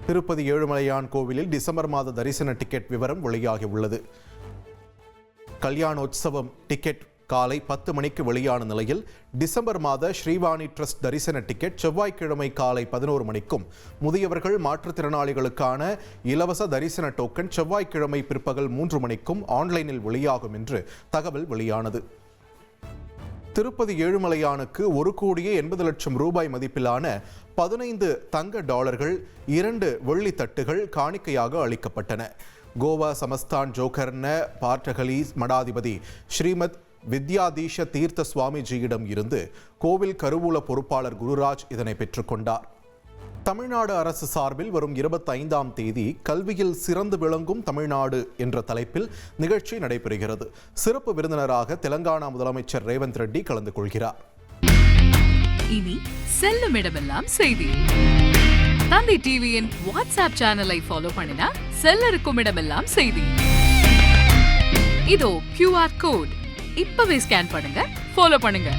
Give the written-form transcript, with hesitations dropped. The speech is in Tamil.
திருப்பதி ஏழுமலையான் கோவிலில் டிசம்பர் மாத தரிசன டிக்கெட் விவரம் வெளியாகியுள்ளது. கல்யாணோற்சவம் டிக்கெட் காலை 10 மணிக்கு வெளியான நிலையில் டிசம்பர் மாத ஸ்ரீவாணி ட்ரஸ்ட் தரிசன டிக்கெட் செவ்வாய்க்கிழமை காலை 11 மணிக்கும், முதியவர்கள் மாற்றுத்திறனாளிகளுக்கான இலவச தரிசன டோக்கன் செவ்வாய்க்கிழமை பிற்பகல் 3 மணிக்கும் ஆன்லைனில் வெளியாகும் என்று தகவல் வெளியானது. திருப்பதி ஏழுமலையானுக்கு 1,80,00,000 ரூபாய் மதிப்பிலான 15 தங்க டாலர்கள், 2 வெள்ளி தட்டுகள் காணிக்கையாக அளிக்கப்பட்டன. கோவா சமஸ்தான் ஜோகர்ன பாட்டகலி மடாதிபதி ஸ்ரீமத் வித்யாதீஷ தீர்த்த சுவாமிஜியிடம் இருந்து கோவில் கருவூல பொறுப்பாளர் குருராஜ் இதனை பெற்றுக்கொண்டார். தமிழ்நாடு அரசு சார்பில் வரும் 25ஆம் தேதி கல்வியில் சிறந்து விளங்கும் தமிழ்நாடு என்ற தலைப்பில் நிகழ்ச்சி நடைபெறுகிறது. சிறப்பு விருந்தினராக தெலங்கானா முதலமைச்சர் ரேவந்த் ரெட்டி கலந்து கொள்கிறார். இனி செல்லும் இடமெல்லாம் செய்தி. தந்தி டிவியின் வாட்ஸ்அப் சேனலை ஃபாலோ பண்ணினா செல்ல இருக்கும் இடமெல்லாம் செய்தி. இதோ QR கோட் இப்பவே ஸ்கேன் பண்ணுங்க, ஃபாலோ பண்ணுங்க.